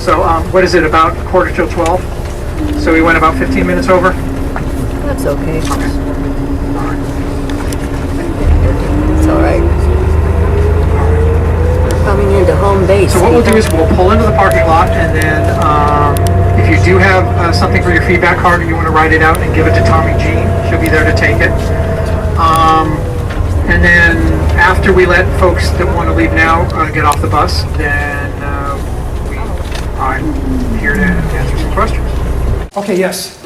So what is it, about 11:45? So we went about 15 minutes over? That's okay. Okay. All right. It's all right. We're coming into home base. So what we'll do is we'll pull into the parking lot, and then if you do have something for your feedback card and you want to write it out and give it to Tommijean, she'll be there to take it. And then after we let folks that want to leave now get off the bus, then I'm here to answer some questions. Okay, yes.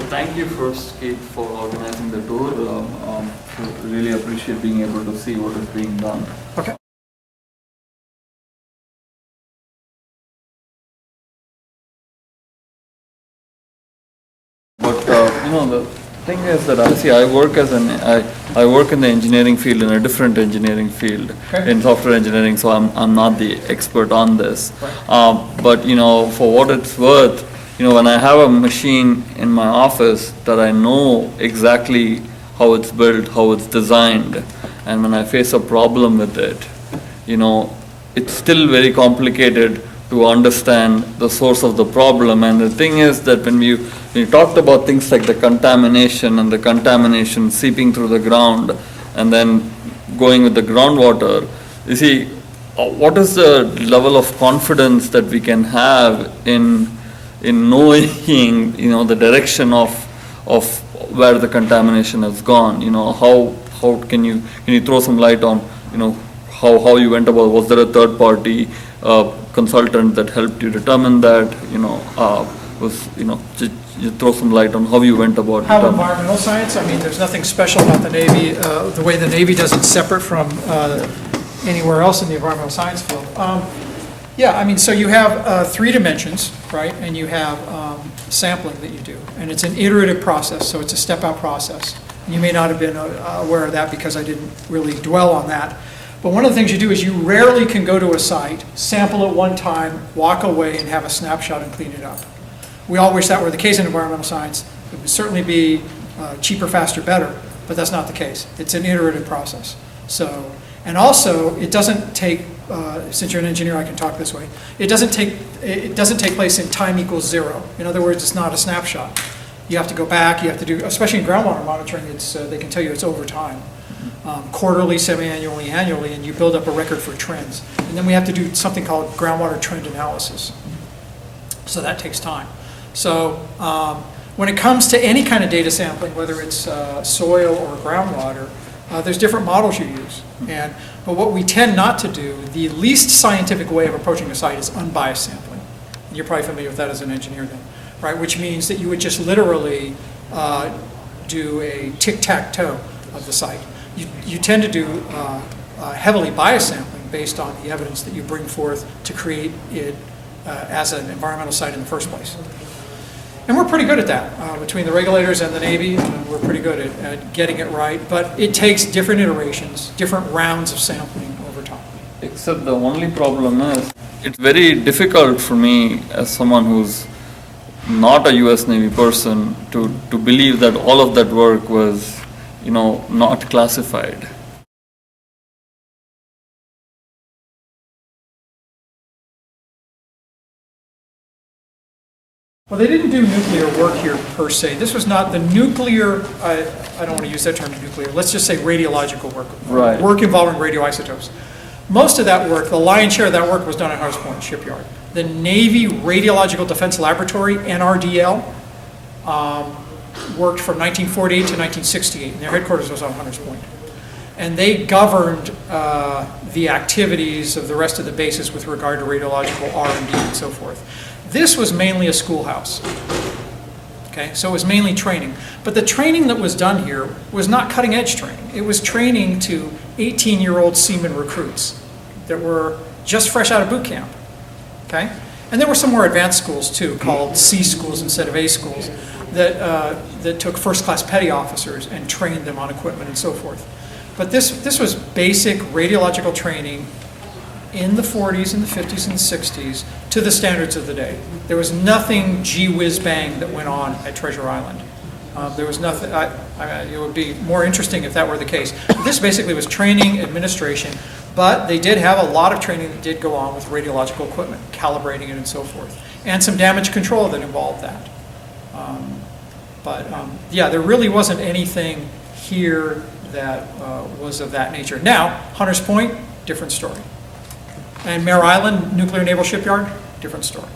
Thank you first, Kate, for organizing the tour. Really appreciate being able to see what is being done. Okay. But the thing is that I work in the engineering field, in a different engineering field, Okay. in software engineering. So I'm not the expert on this. But for what it's worth, when I have a machine in my office that I know exactly how it's built, how it's designed, and when I face a problem with it, it's still very complicated to understand the source of the problem. And the thing is that when you talked about things like the contamination and the contamination seeping through the ground and then going with the groundwater, you see, what is the level of confidence that we can have in knowing the direction of where the contamination has gone? How can you throw some light on how you went about? Was there a third party consultant that helped you determine that? You throw some light on how you went about How determining. environmental science? I mean, there's nothing special about the Navy. The way the Navy does it separate from anywhere else in the environmental science field. Yeah, I mean, so you have 3 dimensions, right? And you have sampling that you do. And it's an iterative process, so it's a step-out process. You may not have been aware of that because I didn't really dwell on that. But one of the things you do is you rarely can go to a site, sample it one time, walk away, and have a snapshot and clean it up. We all wish that were the case in environmental science. It would certainly be cheaper, faster, better, but that's not the case. It's an iterative process. So, and also, it doesn't take, since you're an engineer, I can talk this way. It doesn't take place in time equals 0. In other words, it's not a snapshot. You have to go back. You have to do, especially in groundwater monitoring. They can tell you it's over time, quarterly, semi-annually, annually, and you build up a record for trends. And then we have to do something called groundwater trend analysis. So that takes time. So when it comes to any kind of data sampling, whether it's soil or groundwater, there's different models you use. But what we tend not to do, the least scientific way of approaching a site is unbiased sampling. And you're probably familiar with that as an engineer then, right? Which means that you would just literally do a tic-tac-toe of the site. You tend to do heavily biased sampling based on the evidence that you bring forth to create it as an environmental site in the first place. And we're pretty good at that. Between the regulators and the Navy, we're pretty good at getting it right. But it takes different iterations, different rounds of sampling over time. Except the only problem is, it's very difficult for me as someone who's not a US Navy person to believe that all of that work was, not classified. Well, they didn't do nuclear work here per se. This was not the nuclear, I don't want to use that term nuclear, let's just say radiological work. Right. Work involving radioisotopes. Most of that work, the lion's share of that work was done at Hunters Point Shipyard. The Navy Radiological Defense Laboratory, NRDL, worked from 1948 to 1968, and their headquarters was on Hunters Point. And they governed the activities of the rest of the bases with regard to radiological R&D and so forth. This was mainly a schoolhouse. Okay, so it was mainly training. But the training that was done here was not cutting edge training. It was training to 18-year-old seaman recruits that were just fresh out of boot camp. Okay? And there were some more advanced schools too, called C schools instead of A schools, that took first-class petty officers and trained them on equipment and so forth. But this was basic radiological training in the 40s and the 50s and the 60s to the standards of the day. There was nothing gee whiz bang that went on at Treasure Island. There was nothing, it would be more interesting if that were the case. This basically was training, administration, But they did have a lot of training that did go on with radiological equipment, calibrating it and so forth, and some damage control that involved that. Yeah, there really wasn't anything here that was of that nature. Now, Hunters Point, different story. And Mare Island Nuclear Naval Shipyard, different story.